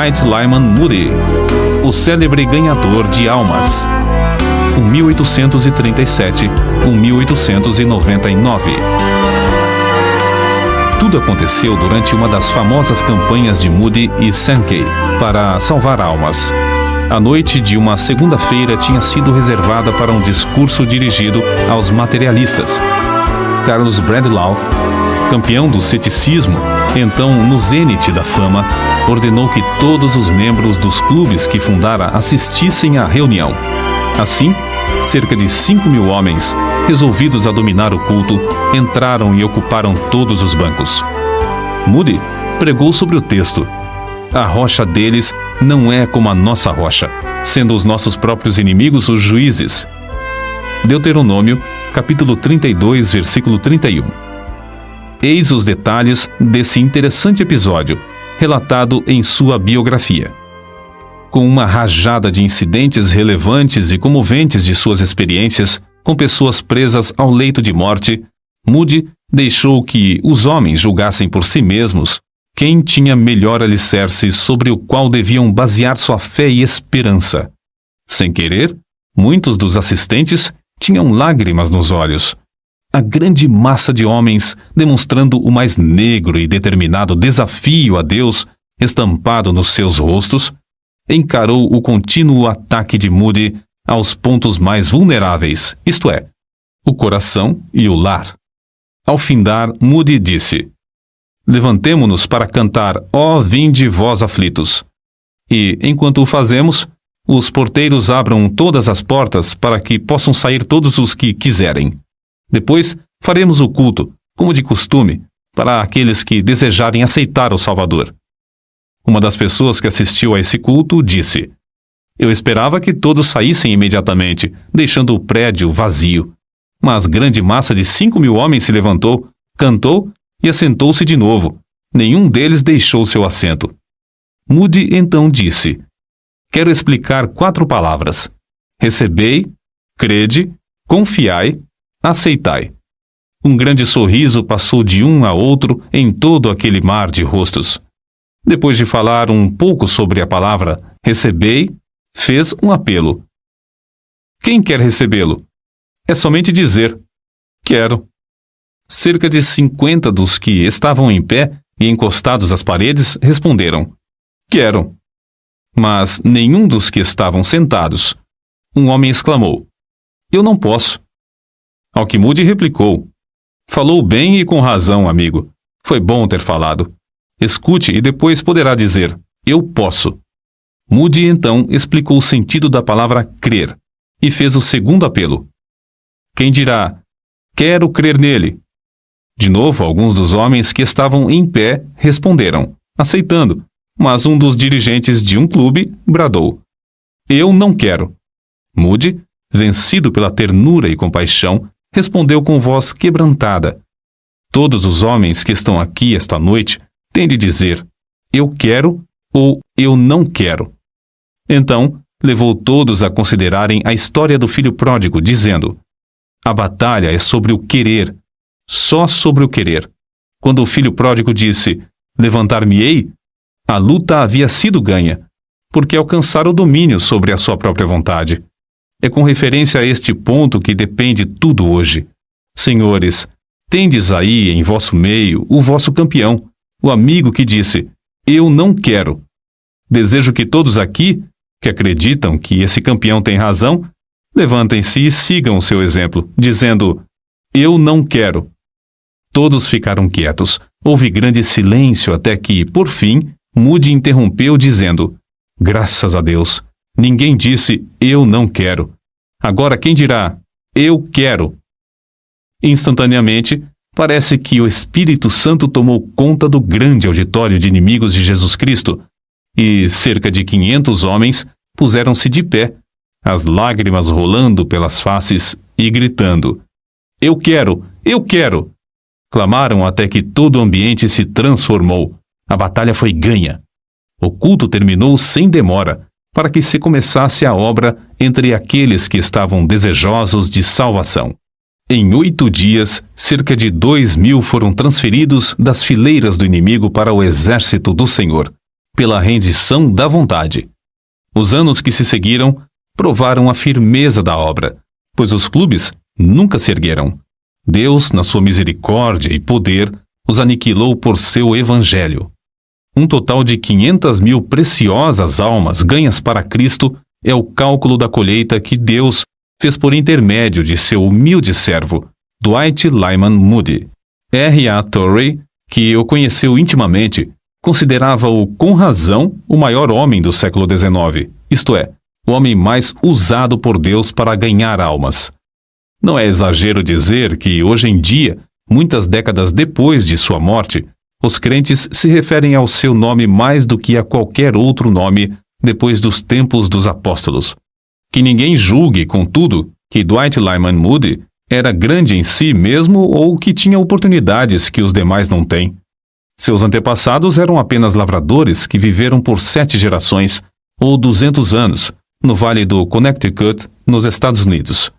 Dwight Lyman Moody, o célebre ganhador de almas, 1837-1899. Tudo aconteceu durante uma das famosas campanhas de Moody e Sankey para salvar almas. A noite de uma segunda-feira tinha sido reservada para um discurso dirigido aos materialistas. Carlos Bradlaugh, campeão do ceticismo, então no zênite da fama, ordenou que todos os membros dos clubes que fundara assistissem à reunião. Assim, cerca de 5.000 homens, resolvidos a dominar o culto, entraram e ocuparam todos os bancos. Moody pregou sobre o texto: a rocha deles não é como a nossa rocha, sendo os nossos próprios inimigos os juízes. Deuteronômio, capítulo 32, versículo 31. Eis os detalhes desse interessante episódio, relatado em sua biografia. Com uma rajada de incidentes relevantes e comoventes de suas experiências com pessoas presas ao leito de morte, Moody deixou que os homens julgassem por si mesmos quem tinha melhor alicerce sobre o qual deviam basear sua fé e esperança. Sem querer, muitos dos assistentes tinham lágrimas nos olhos. A grande massa de homens, demonstrando o mais negro e determinado desafio a Deus estampado nos seus rostos, encarou o contínuo ataque de Moody aos pontos mais vulneráveis, isto é, o coração e o lar. Ao findar, Moody disse: levantemo-nos para cantar, ó vinde vós aflitos. E, enquanto o fazemos, os porteiros abram todas as portas para que possam sair todos os que quiserem. Depois, faremos o culto, como de costume, para aqueles que desejarem aceitar o Salvador. Uma das pessoas que assistiu a esse culto disse: eu esperava que todos saíssem imediatamente, deixando o prédio vazio. Mas grande massa de 5.000 homens se levantou, cantou e assentou-se de novo. Nenhum deles deixou seu assento. Moody então disse: quero explicar 4 palavras: recebei, crede, confiai, aceitai. Um grande sorriso passou de um a outro em todo aquele mar de rostos. Depois de falar um pouco sobre a palavra recebei, fez um apelo. Quem quer recebê-lo? É somente dizer: quero. Cerca de 50 dos que estavam em pé e encostados às paredes responderam: quero. Mas nenhum dos que estavam sentados. Um homem exclamou: eu não posso. Ao que Moody replicou: falou bem e com razão, amigo. Foi bom ter falado. Escute e depois poderá dizer: eu posso. Moody então explicou o sentido da palavra crer e fez o segundo apelo. Quem dirá: quero crer nele? De novo, alguns dos homens que estavam em pé responderam, aceitando, mas um dos dirigentes de um clube bradou: eu não quero. Moody, vencido pela ternura e compaixão, respondeu com voz quebrantada: todos os homens que estão aqui esta noite têm de dizer: eu quero ou eu não quero. Então, levou todos a considerarem a história do filho pródigo, dizendo: a batalha é sobre o querer, só sobre o querer. Quando o filho pródigo disse: levantar-me-ei, a luta havia sido ganha, porque alcançara o domínio sobre a sua própria vontade. É com referência a este ponto que depende tudo hoje. Senhores, tendes aí em vosso meio o vosso campeão, o amigo que disse: eu não quero. Desejo que todos aqui, que acreditam que esse campeão tem razão, levantem-se e sigam o seu exemplo, dizendo: eu não quero. Todos ficaram quietos. Houve grande silêncio até que, por fim, Moody interrompeu dizendo: graças a Deus, ninguém disse eu não quero. Agora quem dirá eu quero? Instantaneamente, parece que o Espírito Santo tomou conta do grande auditório de inimigos de Jesus Cristo, e cerca de 500 homens puseram-se de pé, as lágrimas rolando pelas faces e gritando: eu quero! Eu quero! Clamaram até que todo o ambiente se transformou. A batalha foi ganha. O culto terminou sem demora, para que se começasse a obra entre aqueles que estavam desejosos de salvação. Em 8 dias, cerca de 2.000 foram transferidos das fileiras do inimigo para o exército do Senhor. pela rendição da vontade. Os anos que se seguiram provaram a firmeza da obra, pois os clubes nunca se ergueram. Deus, na sua misericórdia e poder, os aniquilou por seu evangelho. Um total de 500.000 preciosas almas ganhas para Cristo é o cálculo da colheita que Deus fez por intermédio de seu humilde servo, Dwight Lyman Moody. R.A. Torrey, que o conheceu intimamente, considerava-o com razão o maior homem do século XIX, isto é, o homem mais usado por Deus para ganhar almas. Não é exagero dizer que, hoje em dia, muitas décadas depois de sua morte, os crentes se referem ao seu nome mais do que a qualquer outro nome depois dos tempos dos apóstolos. Que ninguém julgue, contudo, que Dwight Lyman Moody era grande em si mesmo ou que tinha oportunidades que os demais não têm. Seus antepassados eram apenas lavradores que viveram por 7 gerações, ou 200 anos, no Vale do Connecticut, nos Estados Unidos.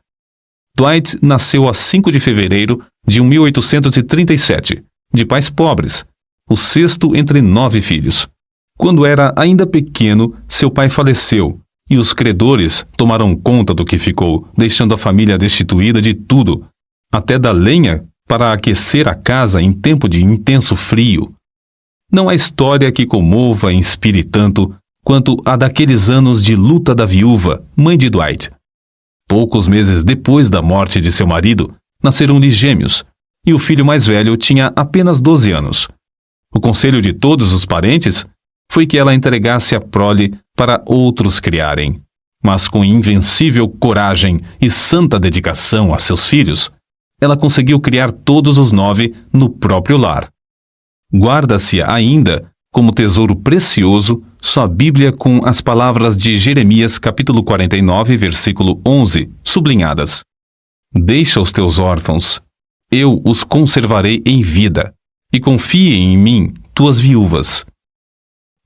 Dwight nasceu a 5 de fevereiro de 1837, de pais pobres, o 6º entre 9 filhos. Quando era ainda pequeno, seu pai faleceu, e os credores tomaram conta do que ficou, deixando a família destituída de tudo, até da lenha para aquecer a casa em tempo de intenso frio. Não há história que comova e inspire tanto quanto a daqueles anos de luta da viúva, mãe de Dwight. Poucos meses depois da morte de seu marido, nasceram-lhe gêmeos, e o filho mais velho tinha apenas 12 anos. O conselho de todos os parentes foi que ela entregasse a prole para outros criarem. Mas com invencível coragem e santa dedicação a seus filhos, ela conseguiu criar todos os 9 no próprio lar. Guarda-se ainda, como tesouro precioso, sua Bíblia com as palavras de Jeremias capítulo 49, versículo 11, sublinhadas. Deixa os teus órfãos, eu os conservarei em vida, e confiem em mim, tuas viúvas.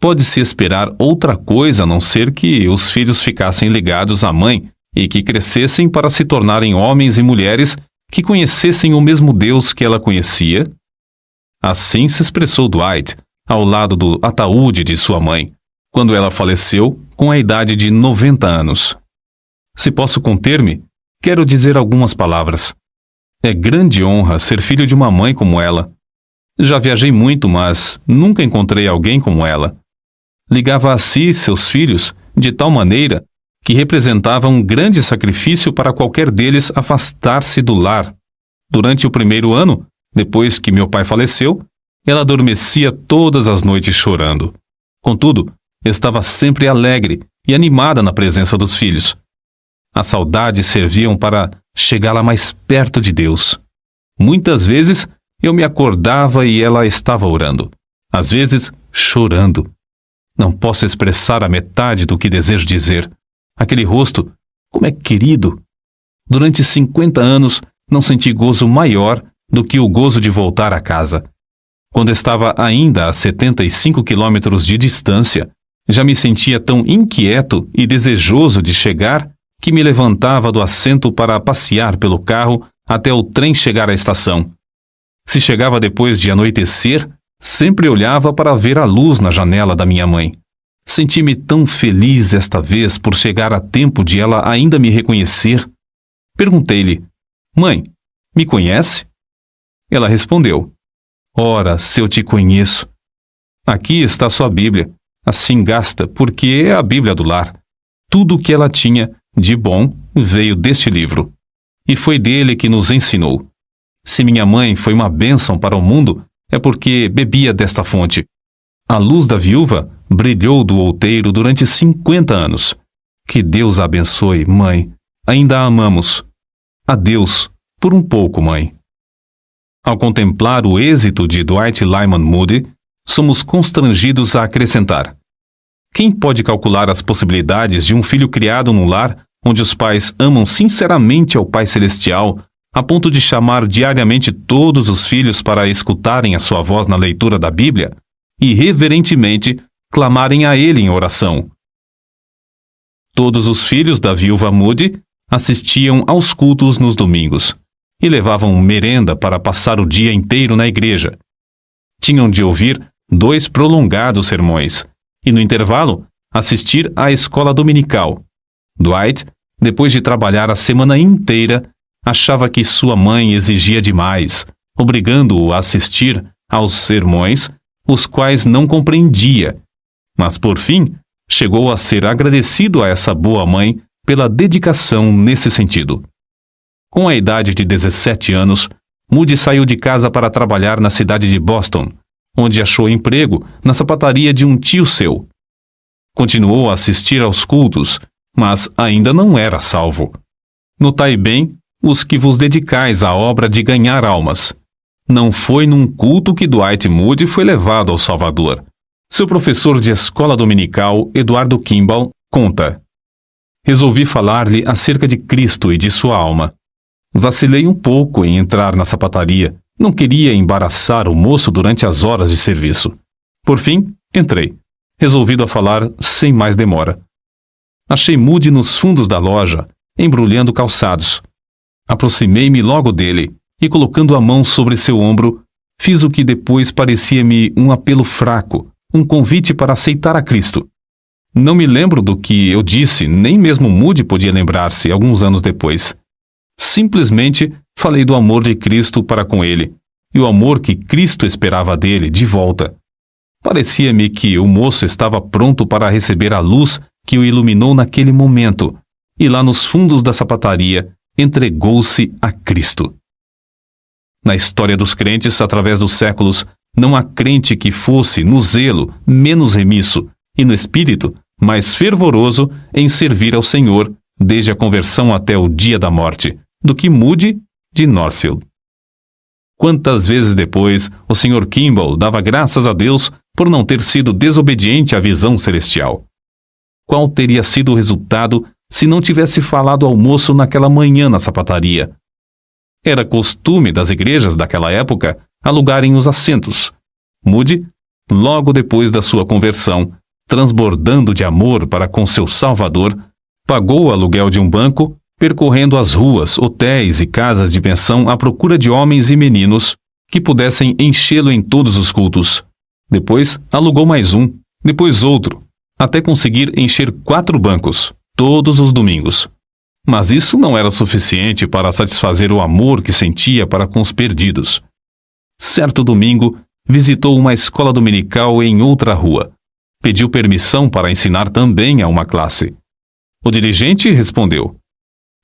Pode-se esperar outra coisa a não ser que os filhos ficassem ligados à mãe e que crescessem para se tornarem homens e mulheres que conhecessem o mesmo Deus que ela conhecia? Assim se expressou Dwight, ao lado do ataúde de sua mãe, quando ela faleceu com a idade de 90 anos. Se posso conter-me, quero dizer algumas palavras. É grande honra ser filho de uma mãe como ela. Já viajei muito, mas nunca encontrei alguém como ela. Ligava a si seus filhos de tal maneira que representava um grande sacrifício para qualquer deles afastar-se do lar. Durante o primeiro ano, depois que meu pai faleceu, ela adormecia todas as noites chorando. Contudo, estava sempre alegre e animada na presença dos filhos. As saudades serviam para chegá-la mais perto de Deus. Muitas vezes eu me acordava e ela estava orando. Às vezes, chorando. Não posso expressar a metade do que desejo dizer. Aquele rosto, como é querido! Durante 50 anos, não senti gozo maior do que o gozo de voltar a casa. Quando estava ainda a 75 quilômetros de distância, já me sentia tão inquieto e desejoso de chegar que me levantava do assento para passear pelo carro até o trem chegar à estação. Se chegava depois de anoitecer, sempre olhava para ver a luz na janela da minha mãe. Senti-me tão feliz esta vez por chegar a tempo de ela ainda me reconhecer. Perguntei-lhe: Mãe, me conhece? Ela respondeu: Ora, se eu te conheço. Aqui está sua Bíblia. Assim gasta, porque é a Bíblia do lar. Tudo o que ela tinha de bom veio deste livro. E foi dele que nos ensinou. Se minha mãe foi uma bênção para o mundo, é porque bebia desta fonte. A luz da viúva brilhou do outeiro durante 50 anos. Que Deus a abençoe, mãe. Ainda a amamos. Adeus, por um pouco, mãe. Ao contemplar o êxito de Dwight Lyman Moody, somos constrangidos a acrescentar: quem pode calcular as possibilidades de um filho criado num lar onde os pais amam sinceramente ao Pai Celestial, a ponto de chamar diariamente todos os filhos para escutarem a sua voz na leitura da Bíblia e reverentemente clamarem a ele em oração? Todos os filhos da viúva Moody assistiam aos cultos nos domingos e levavam merenda para passar o dia inteiro na igreja. Tinham de ouvir 2 prolongados sermões, e, no intervalo, assistir à escola dominical. Dwight, depois de trabalhar a semana inteira, achava que sua mãe exigia demais, obrigando-o a assistir aos sermões, os quais não compreendia. Mas, por fim, chegou a ser agradecido a essa boa mãe pela dedicação nesse sentido. Com a idade de 17 anos, Moody saiu de casa para trabalhar na cidade de Boston, onde achou emprego na sapataria de um tio seu. Continuou a assistir aos cultos, mas ainda não era salvo. Notai bem os que vos dedicais à obra de ganhar almas. Não foi num culto que Dwight Moody foi levado ao Salvador. Seu professor de escola dominical, Eduardo Kimball, conta: resolvi falar-lhe acerca de Cristo e de sua alma. Vacilei um pouco em entrar na sapataria. Não queria embaraçar o moço durante as horas de serviço. Por fim, entrei, resolvido a falar sem mais demora. Achei Moody nos fundos da loja, embrulhando calçados. Aproximei-me logo dele e, colocando a mão sobre seu ombro, fiz o que depois parecia-me um apelo fraco, um convite para aceitar a Cristo. Não me lembro do que eu disse, nem mesmo Moody podia lembrar-se alguns anos depois. Simplesmente falei do amor de Cristo para com ele, e o amor que Cristo esperava dele de volta. Parecia-me que o moço estava pronto para receber a luz que o iluminou naquele momento, e lá nos fundos da sapataria entregou-se a Cristo. Na história dos crentes, através dos séculos, não há crente que fosse, no zelo, menos remisso, e no espírito, mais fervoroso em servir ao Senhor, desde a conversão até o dia da morte, do que Moody de Northfield. Quantas vezes depois o Sr. Kimball dava graças a Deus por não ter sido desobediente à visão celestial. Qual teria sido o resultado se não tivesse falado ao moço naquela manhã na sapataria? Era costume das igrejas daquela época alugarem os assentos. Moody, logo depois da sua conversão, transbordando de amor para com seu Salvador, pagou o aluguel de um banco, percorrendo as ruas, hotéis e casas de pensão à procura de homens e meninos que pudessem enchê-lo em todos os cultos. Depois alugou mais um, depois outro, até conseguir encher 4 bancos, todos os domingos. Mas isso não era suficiente para satisfazer o amor que sentia para com os perdidos. Certo domingo, visitou uma escola dominical em outra rua. Pediu permissão para ensinar também a uma classe. O dirigente respondeu: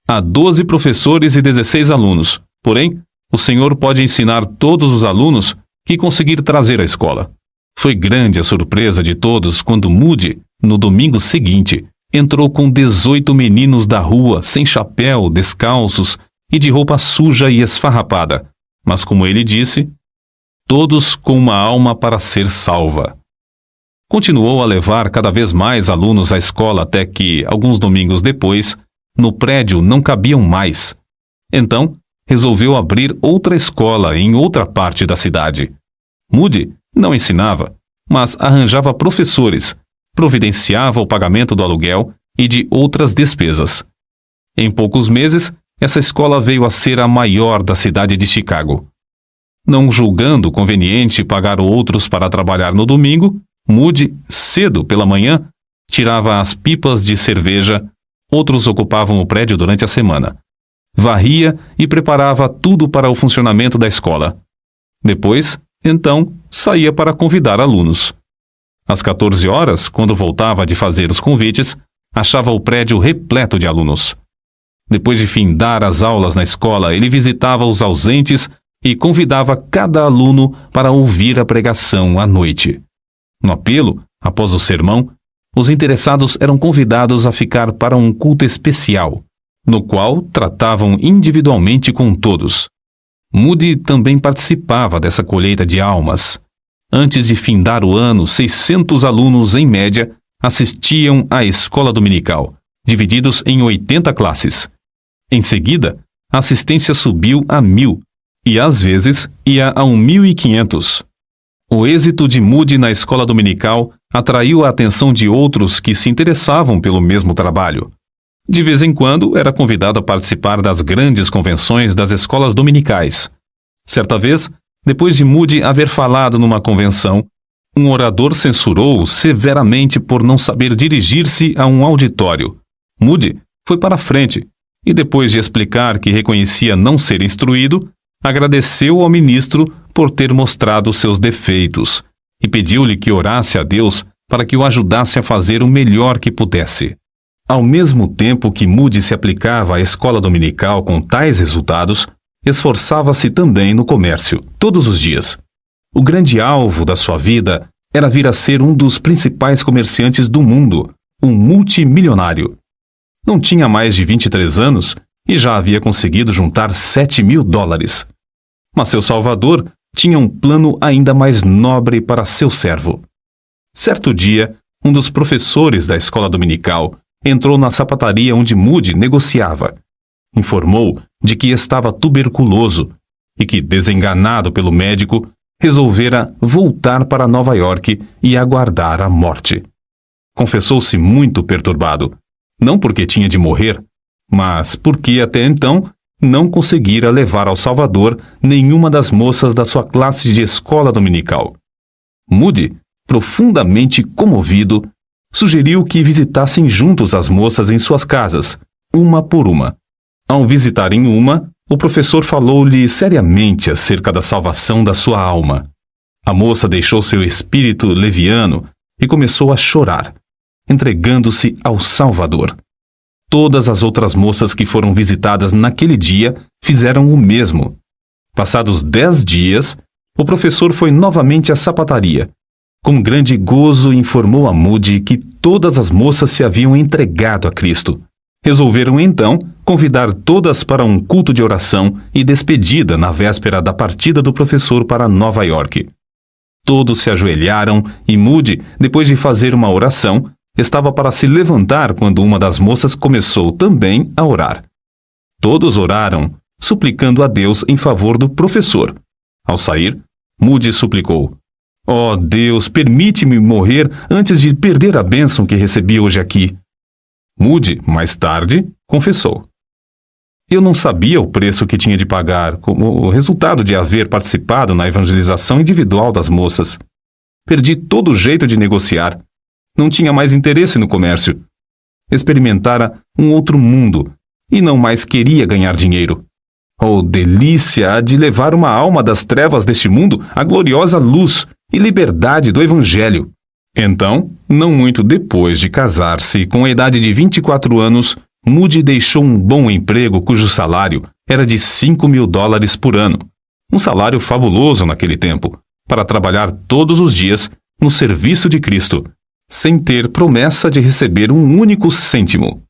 há 12 professores e 16 alunos, porém, o senhor pode ensinar todos os alunos que conseguir trazer à escola. Foi grande a surpresa de todos quando Moody, no domingo seguinte, entrou com 18 meninos da rua, sem chapéu, descalços e de roupa suja e esfarrapada, mas como ele disse, todos com uma alma para ser salva. Continuou a levar cada vez mais alunos à escola até que, alguns domingos depois, no prédio não cabiam mais. Então, resolveu abrir outra escola em outra parte da cidade. Moody não ensinava, mas arranjava professores, providenciava o pagamento do aluguel e de outras despesas. Em poucos meses, essa escola veio a ser a maior da cidade de Chicago. Não julgando conveniente pagar outros para trabalhar no domingo, Moody, cedo pela manhã, tirava as pipas de cerveja. Outros ocupavam o prédio durante a semana. Varria e preparava tudo para o funcionamento da escola. Depois, então, saía para convidar alunos. Às 14 horas, quando voltava de fazer os convites, achava o prédio repleto de alunos. Depois de findar as aulas na escola, ele visitava os ausentes e convidava cada aluno para ouvir a pregação à noite. No apelo, após o sermão, os interessados eram convidados a ficar para um culto especial, no qual tratavam individualmente com todos. Moody também participava dessa colheita de almas. Antes de findar o ano, 600 alunos, em média, assistiam à escola dominical, divididos em 80 classes. Em seguida, a assistência subiu a 1.000, e às vezes ia a 1.500. O êxito de Moody na escola dominical atraiu a atenção de outros que se interessavam pelo mesmo trabalho. De vez em quando, era convidado a participar das grandes convenções das escolas dominicais. Certa vez, depois de Moody haver falado numa convenção, Um orador censurou-o severamente por não saber dirigir-se a um auditório. Moody foi para a frente e, depois de explicar que reconhecia não ser instruído, agradeceu ao ministro por ter mostrado seus defeitos e pediu-lhe que orasse a Deus para que o ajudasse a fazer o melhor que pudesse. Ao mesmo tempo que Moody se aplicava à escola dominical com tais resultados, esforçava-se também no comércio, todos os dias. O grande alvo da sua vida era vir a ser um dos principais comerciantes do mundo, um multimilionário. Não tinha mais de 23 anos e já havia conseguido juntar $7.000. Mas seu Salvador tinha um plano ainda mais nobre para seu servo. Certo dia, um dos professores da escola dominical entrou na sapataria onde Moody negociava. Informou de que estava tuberculoso e que, desenganado pelo médico, resolvera voltar para Nova York e aguardar a morte. Confessou-se muito perturbado, não porque tinha de morrer, mas porque até então não conseguira levar ao Salvador nenhuma das moças da sua classe de escola dominical. Moody, profundamente comovido, sugeriu que visitassem juntos as moças em suas casas, uma por uma. Ao visitarem uma, o professor falou-lhe seriamente acerca da salvação da sua alma. A moça deixou seu espírito leviano e começou a chorar, entregando-se ao Salvador. Todas as outras moças que foram visitadas naquele dia fizeram o mesmo. Passados 10 dias, o professor foi novamente à sapataria. Com grande gozo informou a Moody que todas as moças se haviam entregado a Cristo. Resolveram então convidar todas para um culto de oração e despedida na véspera da partida do professor para Nova York. Todos se ajoelharam e Moody, depois de fazer uma oração, estava para se levantar quando uma das moças começou também a orar. Todos oraram, suplicando a Deus em favor do professor. Ao sair, Moody suplicou: "Ó Deus, permite-me morrer antes de perder a bênção que recebi hoje aqui." Moody, mais tarde, confessou: "Eu não sabia o preço que tinha de pagar como resultado de haver participado na evangelização individual das moças. Perdi todo o jeito de negociar. Não tinha mais interesse no comércio. Experimentara um outro mundo e não mais queria ganhar dinheiro. Oh, delícia de levar uma alma das trevas deste mundo à gloriosa luz e liberdade do Evangelho." Então, não muito depois de casar-se, com a idade de 24 anos, Moody deixou um bom emprego cujo salário era de $5.000 por ano, um salário fabuloso naquele tempo, para trabalhar todos os dias no serviço de Cristo, sem ter promessa de receber um único cêntimo.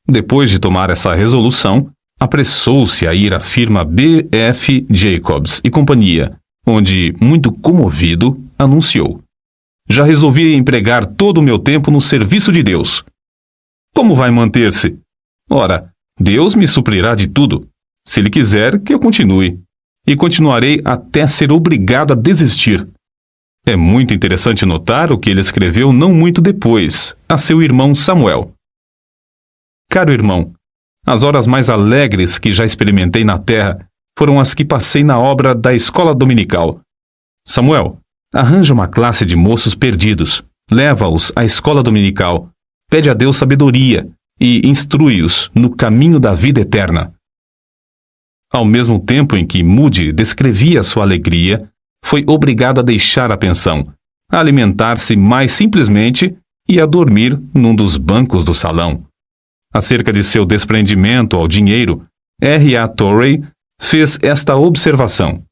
Depois de tomar essa resolução, apressou-se a ir à firma B.F. Jacobs e Companhia, onde, muito comovido, anunciou: "Já resolvi empregar todo o meu tempo no serviço de Deus." "Como vai manter-se?" "Ora, Deus me suprirá de tudo, se Ele quiser que eu continue, e continuarei até ser obrigado a desistir." É muito interessante notar o que ele escreveu não muito depois, a seu irmão Samuel: "Caro irmão, as horas mais alegres que já experimentei na terra foram as que passei na obra da escola dominical. Samuel, arranja uma classe de moços perdidos, leva-os à escola dominical, pede a Deus sabedoria e instrui-os no caminho da vida eterna." Ao mesmo tempo em que Moody descrevia sua alegria, foi obrigado a deixar a pensão, a alimentar-se mais simplesmente e a dormir num dos bancos do salão. Acerca de seu desprendimento ao dinheiro, R.A. Torrey fez esta observação: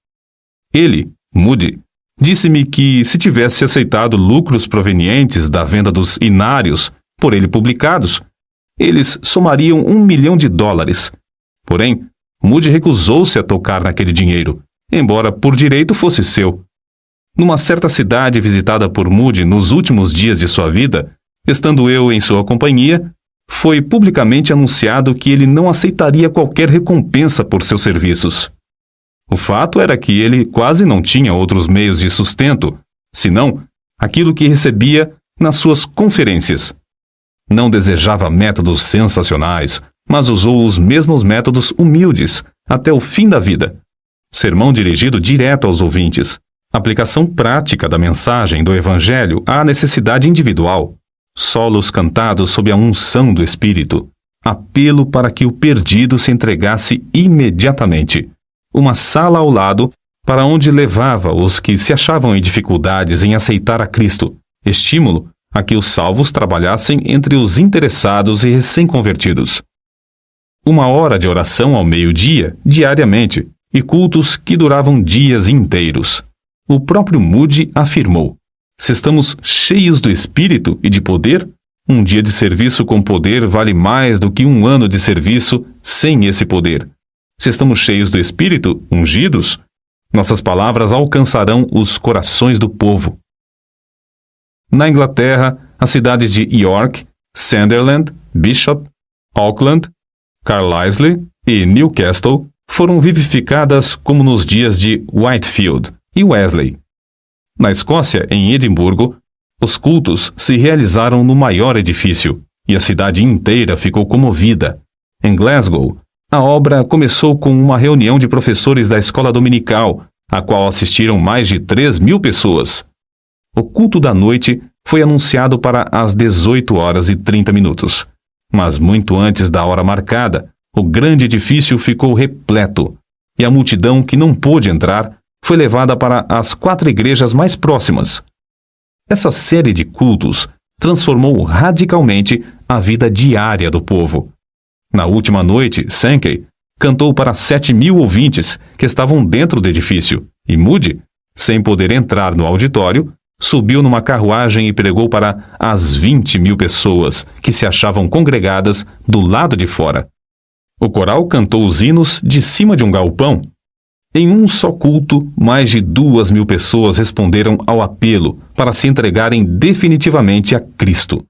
"Ele, Moody, disse-me que, se tivesse aceitado lucros provenientes da venda dos inários por ele publicados, eles somariam $1 milhão. Porém, Moody recusou-se a tocar naquele dinheiro, embora por direito fosse seu. Numa certa cidade visitada por Moody nos últimos dias de sua vida, estando eu em sua companhia, foi publicamente anunciado que ele não aceitaria qualquer recompensa por seus serviços. O fato era que ele quase não tinha outros meios de sustento, senão aquilo que recebia nas suas conferências. Não desejava métodos sensacionais, mas usou os mesmos métodos humildes até o fim da vida. Sermão dirigido direto aos ouvintes, Aplicação prática da mensagem do Evangelho à necessidade individual. Solos cantados sob a unção do Espírito. Apelo para que o perdido se entregasse imediatamente. Uma sala ao lado para onde levava os que se achavam em dificuldades em aceitar a Cristo. Estímulo a que os salvos trabalhassem entre os interessados e recém-convertidos. 1 hora de oração ao meio-dia, diariamente, e cultos que duravam dias inteiros. O próprio Moody afirmou: se estamos cheios do Espírito e de poder, um dia de serviço com poder vale mais do que 1 ano de serviço sem esse poder. Se estamos cheios do Espírito, ungidos, nossas palavras alcançarão os corações do povo. Na Inglaterra, as cidades de York, Sunderland, Bishop, Auckland, Carlisle e Newcastle foram vivificadas como nos dias de Whitefield e Wesley. Na Escócia, em Edimburgo, os cultos se realizaram no maior edifício e a cidade inteira ficou comovida. Em Glasgow, a obra começou com uma reunião de professores da escola dominical, a qual assistiram mais de 3.000 pessoas. O culto da noite foi anunciado para as 18h30, mas muito antes da hora marcada, o grande edifício ficou repleto, e a multidão que não pôde entrar foi levada para as 4 igrejas mais próximas. Essa série de cultos transformou radicalmente a vida diária do povo. Na última noite, Sankey cantou para 7.000 ouvintes que estavam dentro do edifício, e Moody, sem poder entrar no auditório, subiu numa carruagem e pregou para as 20.000 pessoas que se achavam congregadas do lado de fora. O coral cantou os hinos de cima de um galpão. Em um só culto, mais de 2.000 pessoas responderam ao apelo para se entregarem definitivamente a Cristo.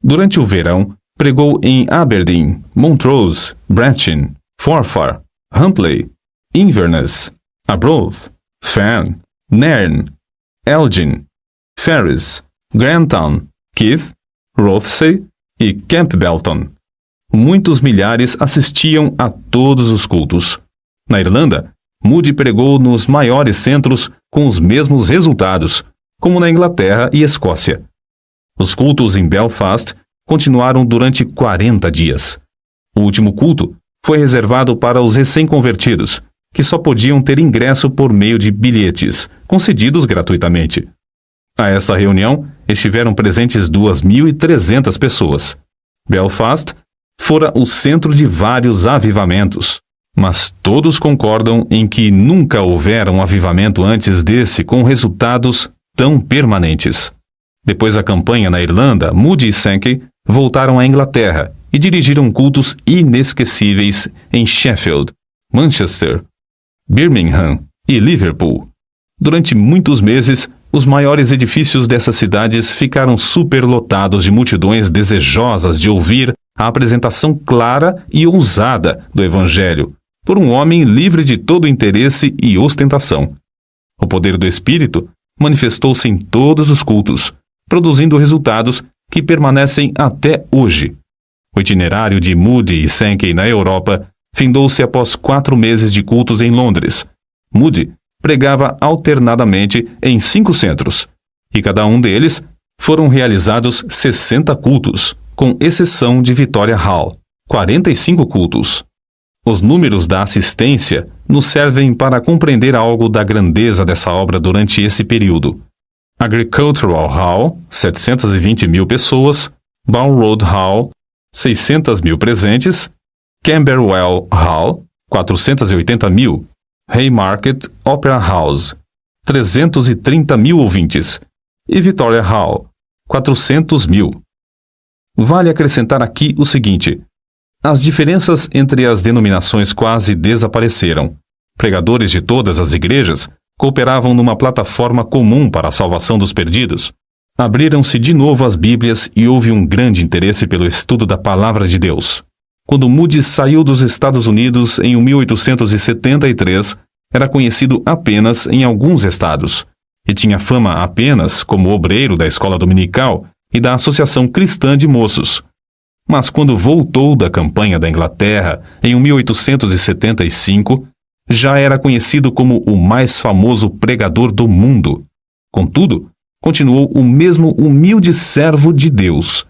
Durante o verão, pregou em Aberdeen, Montrose, Brechin, Forfar, Huntly, Inverness, Arbroath, Fan, Nairn, Elgin, Ferris, Grantown, Keith, Rothesay e Campbellton. Muitos milhares assistiam a todos os cultos. Na Irlanda, Moody pregou nos maiores centros com os mesmos resultados, como na Inglaterra e Escócia. Os cultos em Belfast continuaram durante 40 dias. O último culto foi reservado para os recém-convertidos, que só podiam ter ingresso por meio de bilhetes, concedidos gratuitamente. A essa reunião estiveram presentes 2.300 pessoas. Belfast fora o centro de vários avivamentos, mas todos concordam em que nunca houvera um avivamento antes desse com resultados tão permanentes. Depois da campanha na Irlanda, Moody e Sankey voltaram à Inglaterra e dirigiram cultos inesquecíveis em Sheffield, Manchester, Birmingham e Liverpool. Durante muitos meses, os maiores edifícios dessas cidades ficaram superlotados de multidões desejosas de ouvir a apresentação clara e ousada do Evangelho, por um homem livre de todo interesse e ostentação. O poder do Espírito manifestou-se em todos os cultos, produzindo resultados que permanecem até hoje. O itinerário de Moody e Sankey na Europa findou-se após 4 meses de cultos em Londres. Moody pregava alternadamente em 5 centros, e cada um deles foram realizados 60 cultos, com exceção de Victoria Hall, 45 cultos. Os números da assistência nos servem para compreender algo da grandeza dessa obra durante esse período. Agricultural Hall, 720.000 pessoas, Balroad Hall, 600.000 presentes, Camberwell Hall, 480.000, Haymarket Opera House, 330.000 ouvintes, e Victoria Hall, 400.000. Vale acrescentar aqui o seguinte: as diferenças entre as denominações quase desapareceram. Pregadores de todas as igrejas cooperavam numa plataforma comum para a salvação dos perdidos. Abriram-se de novo as Bíblias e houve um grande interesse pelo estudo da Palavra de Deus. Quando Moody saiu dos Estados Unidos em 1873, era conhecido apenas em alguns estados, e tinha fama apenas como obreiro da escola dominical e da Associação Cristã de Moços. Mas quando voltou da campanha da Inglaterra em 1875, já era conhecido como o mais famoso pregador do mundo. Contudo, continuou o mesmo humilde servo de Deus.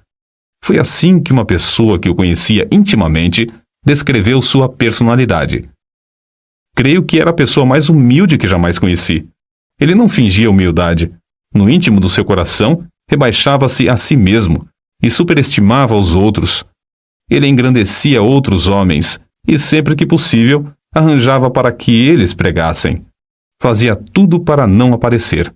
Foi assim que uma pessoa que o conhecia intimamente descreveu sua personalidade. Creio que era a pessoa mais humilde que jamais conheci. Ele não fingia humildade. No íntimo do seu coração, rebaixava-se a si mesmo e superestimava os outros. Ele engrandecia outros homens e, sempre que possível, arranjava para que eles pregassem. Fazia tudo para não aparecer.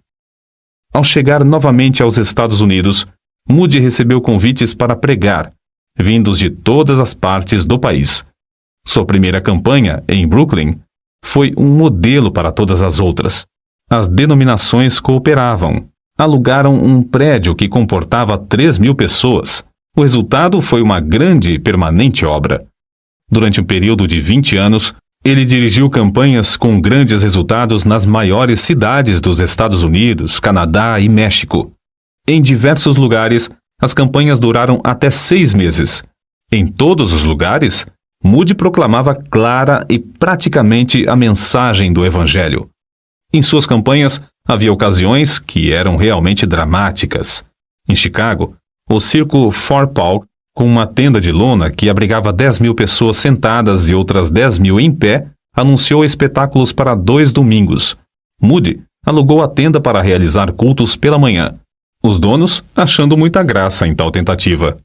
Ao chegar novamente aos Estados Unidos, Moody recebeu convites para pregar, vindos de todas as partes do país. Sua primeira campanha, em Brooklyn, foi um modelo para todas as outras. As denominações cooperavam. Alugaram um prédio que comportava 3.000 pessoas. O resultado foi uma grande e permanente obra. Durante um período de 20 anos, ele dirigiu campanhas com grandes resultados nas maiores cidades dos Estados Unidos, Canadá e México. Em diversos lugares, as campanhas duraram até 6 meses. Em todos os lugares, Moody proclamava clara e praticamente a mensagem do Evangelho. Em suas campanhas, havia ocasiões que eram realmente dramáticas. Em Chicago, o circo Fort Park, com uma tenda de lona que abrigava 10.000 pessoas sentadas e outras 10.000 em pé, anunciou espetáculos para 2 domingos. Moody alugou a tenda para realizar cultos pela manhã, os donos achando muita graça em tal tentativa.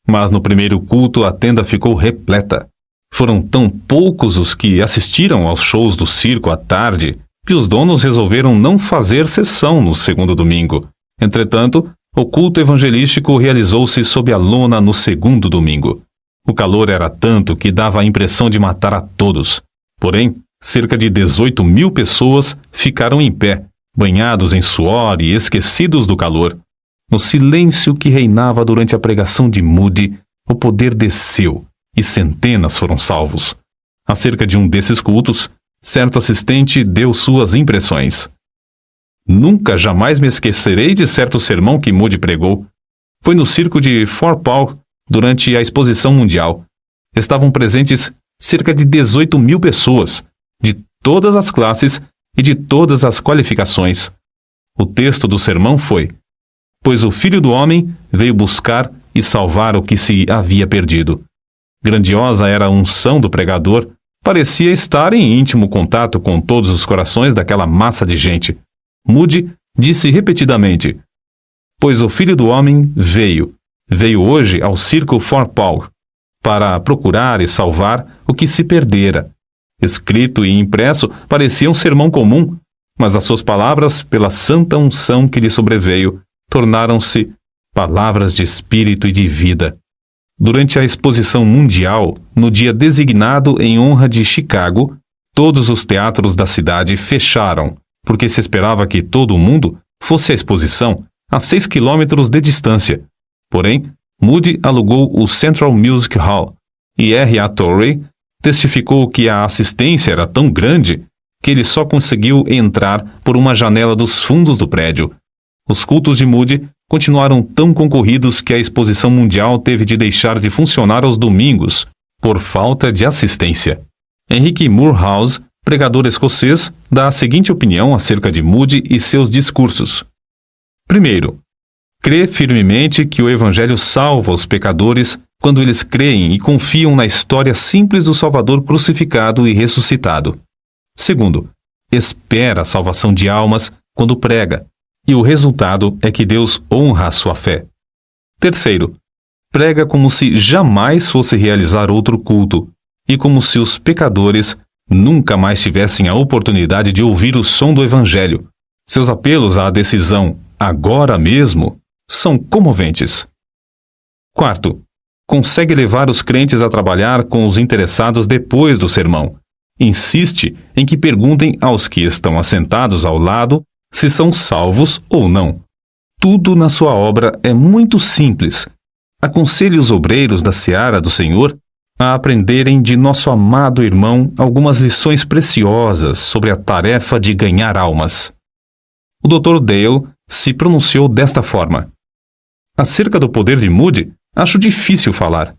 Mas no primeiro culto a tenda ficou repleta. Foram tão poucos os que assistiram aos shows do circo à tarde que os donos resolveram não fazer sessão no segundo domingo. Entretanto, o culto evangelístico realizou-se sob a lona no segundo domingo. O calor era tanto que dava a impressão de matar a todos. Porém, cerca de 18.000 pessoas ficaram em pé, banhados em suor e esquecidos do calor. No silêncio que reinava durante a pregação de Moody, o poder desceu e centenas foram salvos. Acerca de um desses cultos, certo assistente deu suas impressões. Nunca jamais me esquecerei de certo sermão que Moody pregou. Foi no circo de Fort Park, durante a exposição mundial. Estavam presentes cerca de 18.000 pessoas, de todas as classes e de todas as qualificações. O texto do sermão foi: pois o Filho do Homem veio buscar e salvar o que se havia perdido. Grandiosa era a unção do pregador, parecia estar em íntimo contato com todos os corações daquela massa de gente. Moody disse repetidamente: pois o Filho do Homem veio hoje ao circo Fort Park, para procurar e salvar o que se perdera. Escrito e impresso, parecia um sermão comum, mas as suas palavras, pela santa unção que lhe sobreveio, tornaram-se palavras de espírito e de vida. Durante a exposição mundial, no dia designado em honra de Chicago, todos os teatros da cidade fecharam, porque se esperava que todo o mundo fosse à exposição a 6 quilômetros de distância. Porém, Moody alugou o Central Music Hall, e R.A. Torrey testificou que a assistência era tão grande que ele só conseguiu entrar por uma janela dos fundos do prédio. Os cultos de Moody continuaram tão concorridos que a exposição mundial teve de deixar de funcionar aos domingos, por falta de assistência. Henry Moorhouse, pregador escocês, dá a seguinte opinião acerca de Moody e seus discursos. Primeiro, crê firmemente que o Evangelho salva os pecadores quando eles creem e confiam na história simples do Salvador crucificado e ressuscitado. Segundo, espera a salvação de almas quando prega, e o resultado é que Deus honra a sua fé. Terceiro, prega como se jamais fosse realizar outro culto, e como se os pecadores nunca mais tivessem a oportunidade de ouvir o som do Evangelho. Seus apelos à decisão, agora mesmo, são comoventes. Quarto, consegue levar os crentes a trabalhar com os interessados depois do sermão. Insiste em que perguntem aos que estão assentados ao lado se são salvos ou não. Tudo na sua obra é muito simples. Aconselhe os obreiros da seara do Senhor a aprenderem de nosso amado irmão algumas lições preciosas sobre a tarefa de ganhar almas. O Dr. Dale se pronunciou desta forma: acerca do poder de Moody, acho difícil falar.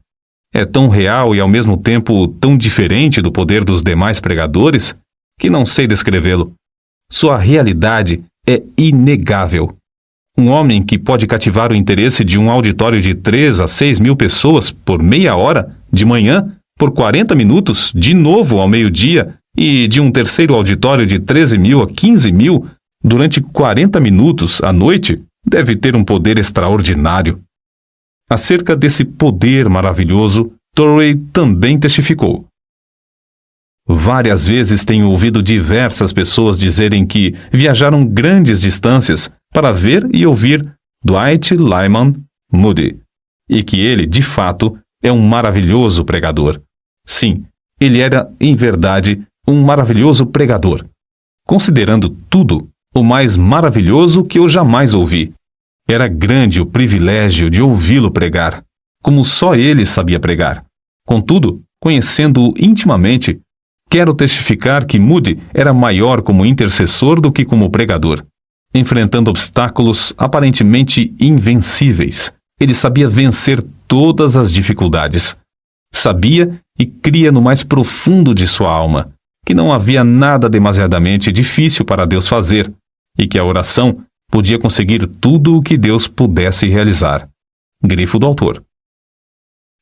É tão real e ao mesmo tempo tão diferente do poder dos demais pregadores que não sei descrevê-lo. Sua realidade é inegável. Um homem que pode cativar o interesse de um auditório de 3 a 6 mil pessoas por meia hora, de manhã, por 40 minutos, de novo ao meio-dia, e de um terceiro auditório de 13 mil a 15 mil, durante 40 minutos à noite, deve ter um poder extraordinário. Acerca desse poder maravilhoso, Torrey também testificou. Várias vezes tenho ouvido diversas pessoas dizerem que viajaram grandes distâncias para ver e ouvir Dwight Lyman Moody, e que ele, de fato, é um maravilhoso pregador. Sim, ele era, em verdade, um maravilhoso pregador. Considerando tudo, o mais maravilhoso que eu jamais ouvi. Era grande o privilégio de ouvi-lo pregar, como só ele sabia pregar. Contudo, conhecendo-o intimamente, quero testificar que Moody era maior como intercessor do que como pregador. Enfrentando obstáculos aparentemente invencíveis, ele sabia vencer todas as dificuldades. Sabia e cria no mais profundo de sua alma que não havia nada demasiadamente difícil para Deus fazer e que a oração podia conseguir tudo o que Deus pudesse realizar. Grifo do autor.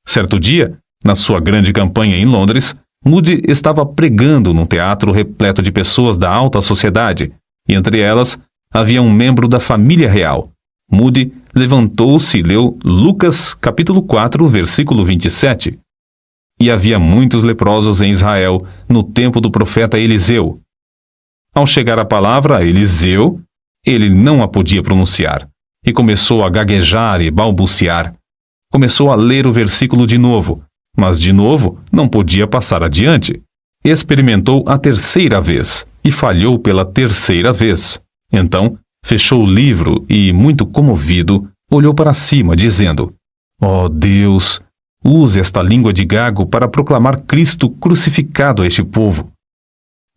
Certo dia, na sua grande campanha em Londres, Moody estava pregando num teatro repleto de pessoas da alta sociedade, e entre elas havia um membro da família real. Moody levantou-se e leu Lucas capítulo 4, versículo 27. E havia muitos leprosos em Israel no tempo do profeta Eliseu. Ao chegar a palavra Eliseu, ele não a podia pronunciar, e começou a gaguejar e balbuciar. Começou a ler o versículo de novo, mas de novo não podia passar adiante. Experimentou a terceira vez, e falhou pela terceira vez. Então, fechou o livro e, muito comovido, olhou para cima, dizendo: "Ó Deus, use esta língua de gago para proclamar Cristo crucificado a este povo."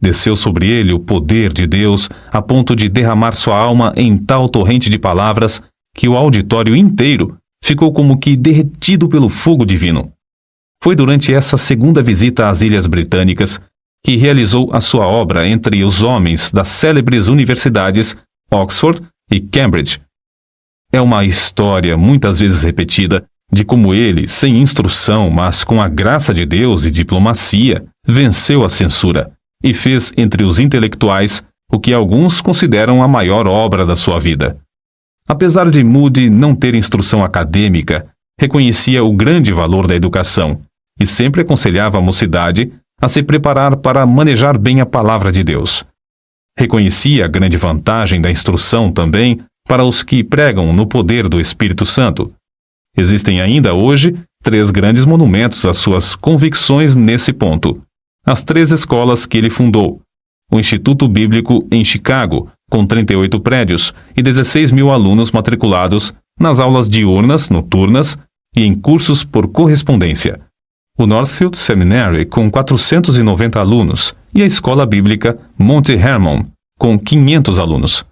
Desceu sobre ele o poder de Deus a ponto de derramar sua alma em tal torrente de palavras que o auditório inteiro ficou como que derretido pelo fogo divino. Foi durante essa segunda visita às Ilhas Britânicas que realizou a sua obra entre os homens das célebres universidades Oxford e Cambridge. É uma história muitas vezes repetida de como ele, sem instrução, mas com a graça de Deus e diplomacia, venceu a censura e fez entre os intelectuais o que alguns consideram a maior obra da sua vida. Apesar de Moody não ter instrução acadêmica, reconhecia o grande valor da educação e sempre aconselhava a mocidade a se preparar para manejar bem a palavra de Deus. Reconhecia a grande vantagem da instrução também para os que pregam no poder do Espírito Santo. Existem ainda hoje 3 grandes monumentos às suas convicções nesse ponto. As 3 escolas que ele fundou: o Instituto Bíblico em Chicago, com 38 prédios e 16 mil alunos matriculados nas aulas diurnas, noturnas e em cursos por correspondência; o Northfield Seminary, com 490 alunos, e a Escola Bíblica Monte Hermon, com 500 alunos.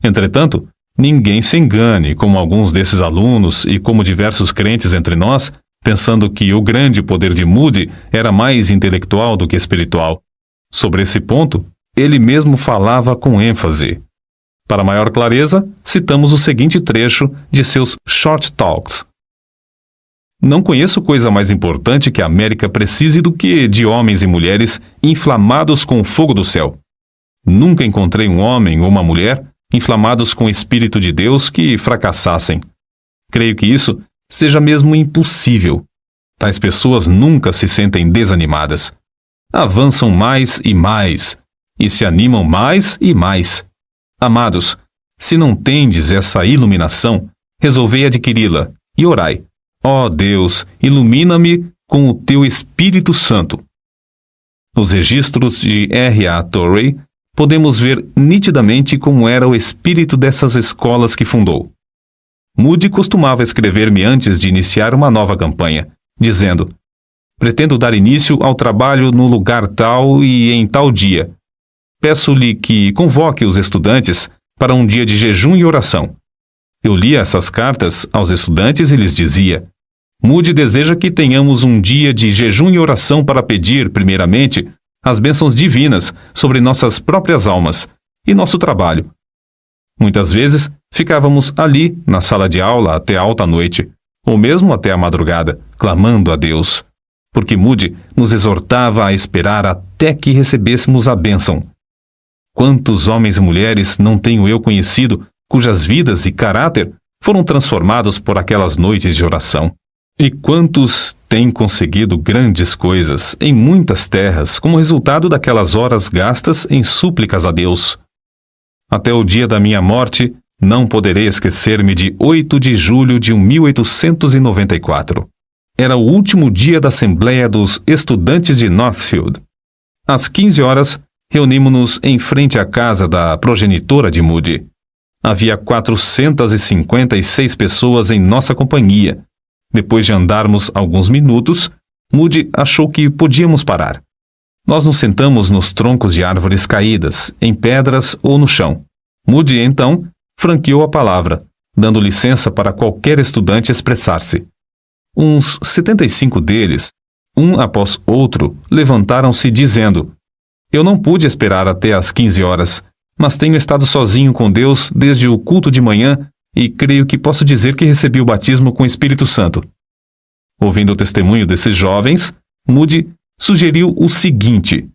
Entretanto, ninguém se engane, como alguns desses alunos e como diversos crentes entre nós, pensando que o grande poder de Moody era mais intelectual do que espiritual. Sobre esse ponto, ele mesmo falava com ênfase. Para maior clareza, citamos o seguinte trecho de seus Short Talks. Não conheço coisa mais importante que a América precise do que de homens e mulheres inflamados com o fogo do céu. Nunca encontrei um homem ou uma mulher inflamados com o Espírito de Deus que fracassassem. Creio que isso seja mesmo impossível. Tais pessoas nunca se sentem desanimadas. Avançam mais e se animam mais e mais. Amados, se não tendes essa iluminação, resolvei adquiri-la e orai: ó Deus, ilumina-me com o teu Espírito Santo. Nos registros de R.A. Torrey, podemos ver nitidamente como era o espírito dessas escolas que fundou. Moody costumava escrever-me antes de iniciar uma nova campanha, dizendo: pretendo dar início ao trabalho no lugar tal e em tal dia. Peço-lhe que convoque os estudantes para um dia de jejum e oração. Eu lia essas cartas aos estudantes e lhes dizia: Moody deseja que tenhamos um dia de jejum e oração para pedir, primeiramente, as bênçãos divinas sobre nossas próprias almas e nosso trabalho. Muitas vezes, ficávamos ali, na sala de aula, até alta noite, ou mesmo até a madrugada, clamando a Deus, porque Moody nos exortava a esperar até que recebêssemos a bênção. Quantos homens e mulheres não tenho eu conhecido, cujas vidas e caráter foram transformados por aquelas noites de oração? E quantos têm conseguido grandes coisas em muitas terras como resultado daquelas horas gastas em súplicas a Deus? Até o dia da minha morte, não poderei esquecer-me de 8 de julho de 1894. Era o último dia da Assembleia dos Estudantes de Northfield. Às 15 horas, reunimos-nos em frente à casa da progenitora de Moody. Havia 456 pessoas em nossa companhia. Depois de andarmos alguns minutos, Moody achou que podíamos parar. Nós nos sentamos nos troncos de árvores caídas, em pedras ou no chão. Moody, então, franqueou a palavra, dando licença para qualquer estudante expressar-se. Uns 75 deles, um após outro, levantaram-se dizendo: Eu não pude esperar até às 15 horas, mas tenho estado sozinho com Deus desde o culto de manhã e creio que posso dizer que recebi o batismo com o Espírito Santo. Ouvindo o testemunho desses jovens, Moody sugeriu o seguinte: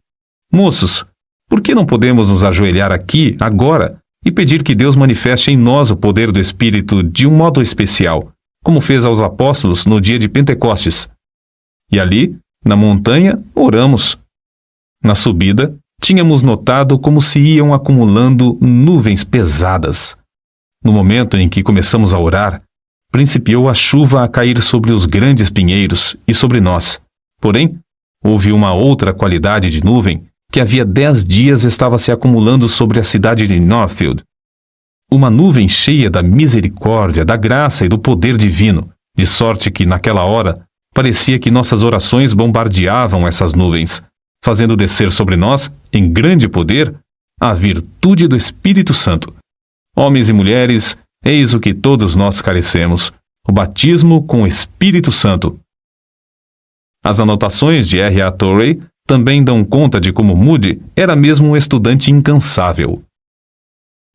Moços, por que não podemos nos ajoelhar aqui, agora, e pedir que Deus manifeste em nós o poder do Espírito de um modo especial, como fez aos apóstolos no dia de Pentecostes? E ali, na montanha, oramos. Na subida, tínhamos notado como se iam acumulando nuvens pesadas. No momento em que começamos a orar, principiou a chuva a cair sobre os grandes pinheiros e sobre nós. Porém, houve uma outra qualidade de nuvem que havia 10 dias estava se acumulando sobre a cidade de Northfield. Uma nuvem cheia da misericórdia, da graça e do poder divino, de sorte que, naquela hora, parecia que nossas orações bombardeavam essas nuvens, fazendo descer sobre nós, em grande poder, a virtude do Espírito Santo. Homens e mulheres, eis o que todos nós carecemos: o batismo com o Espírito Santo. As anotações de R. A. Torrey também dão conta de como Moody era mesmo um estudante incansável.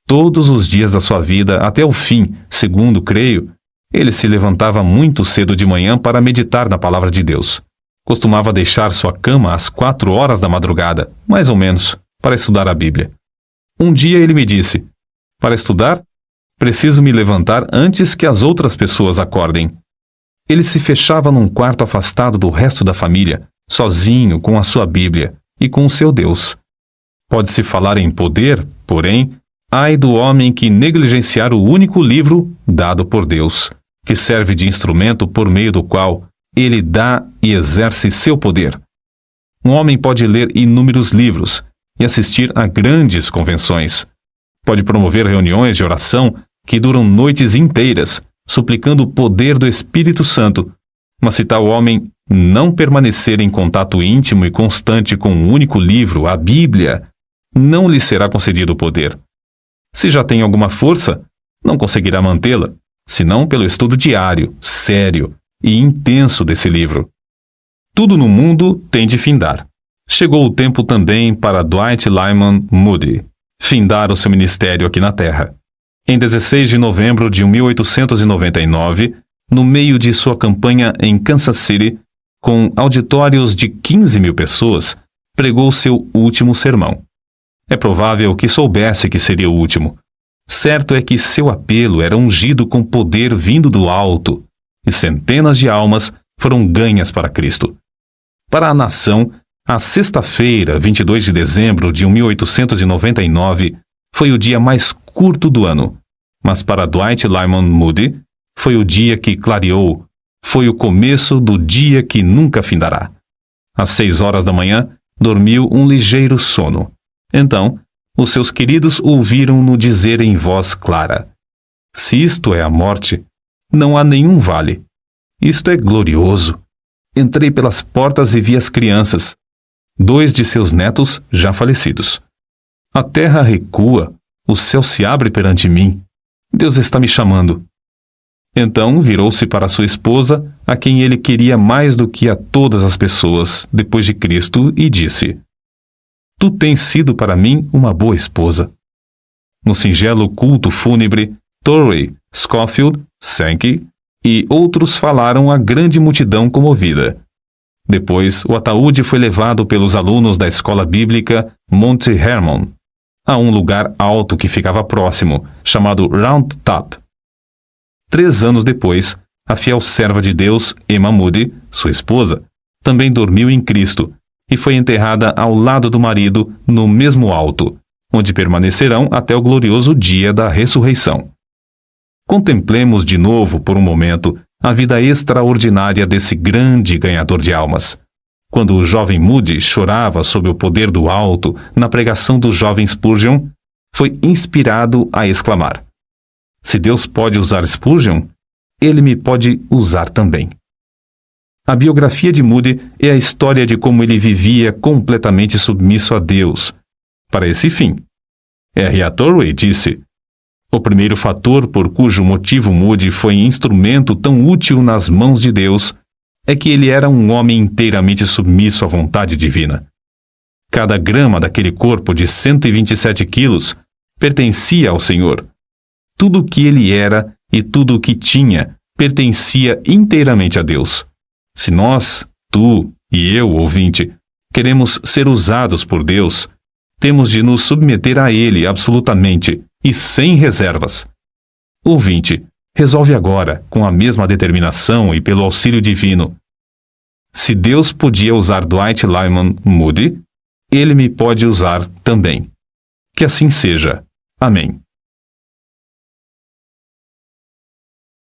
Todos os dias da sua vida, até o fim, segundo creio, ele se levantava muito cedo de manhã para meditar na palavra de Deus. Costumava deixar sua cama às 4 horas da madrugada, mais ou menos, para estudar a Bíblia. Um dia ele me disse: Para estudar, preciso me levantar antes que as outras pessoas acordem. Ele se fechava num quarto afastado do resto da família, sozinho com a sua Bíblia e com o seu Deus. Pode-se falar em poder, porém, ai do homem que negligenciar o único livro dado por Deus, que serve de instrumento por meio do qual ele dá e exerce seu poder. Um homem pode ler inúmeros livros e assistir a grandes convenções. Pode promover reuniões de oração que duram noites inteiras, suplicando o poder do Espírito Santo, mas se tal homem não permanecer em contato íntimo e constante com um único livro, a Bíblia, não lhe será concedido o poder. Se já tem alguma força, não conseguirá mantê-la, senão pelo estudo diário, sério e intenso desse livro. Tudo no mundo tem de findar. Chegou o tempo também para Dwight Lyman Moody findar o seu ministério aqui na Terra. Em 16 de novembro de 1899, no meio de sua campanha em Kansas City, com auditórios de 15.000 pessoas, pregou seu último sermão. É provável que soubesse que seria o último. Certo é que seu apelo era ungido com poder vindo do alto, e centenas de almas foram ganhas para Cristo. Para a nação, a sexta-feira, 22 de dezembro de 1899, foi o dia mais curto do ano, mas para Dwight Lyman Moody, foi o dia que clareou, foi o começo do dia que nunca findará. Às 6 horas da manhã, dormiu um ligeiro sono. Então, os seus queridos ouviram-no dizer em voz clara: Se isto é a morte, não há nenhum vale. Isto é glorioso. Entrei pelas portas e vi as crianças, 2 de seus netos já falecidos. A terra recua, o céu se abre perante mim. Deus está me chamando. Então virou-se para sua esposa, a quem ele queria mais do que a todas as pessoas, depois de Cristo, e disse: Tu tens sido para mim uma boa esposa. No singelo culto fúnebre, Torrey, Scofield, Sankey e outros falaram à grande multidão comovida. Depois, o ataúde foi levado pelos alunos da escola bíblica Monte Hermon a um lugar alto que ficava próximo, chamado Round Top. 3 anos depois, a fiel serva de Deus, Emma Moody, sua esposa, também dormiu em Cristo e foi enterrada ao lado do marido no mesmo alto, onde permanecerão até o glorioso dia da ressurreição. Contemplemos de novo, por um momento, a vida extraordinária desse grande ganhador de almas. Quando o jovem Moody chorava sob o poder do alto na pregação do jovem Spurgeon, foi inspirado a exclamar: se Deus pode usar Spurgeon, Ele me pode usar também. A biografia de Moody é a história de como ele vivia completamente submisso a Deus. Para esse fim, R.A. Torrey disse: o primeiro fator por cujo motivo Moody foi instrumento tão útil nas mãos de Deus é que ele era um homem inteiramente submisso à vontade divina. Cada grama daquele corpo de 127 quilos pertencia ao Senhor. Tudo o que ele era e tudo o que tinha pertencia inteiramente a Deus. Se nós, tu e eu, ouvinte, queremos ser usados por Deus, temos de nos submeter a Ele absolutamente e sem reservas. Ouvinte, resolve agora, com a mesma determinação e pelo auxílio divino. Se Deus podia usar Dwight Lyman Moody, Ele me pode usar também. Que assim seja. Amém.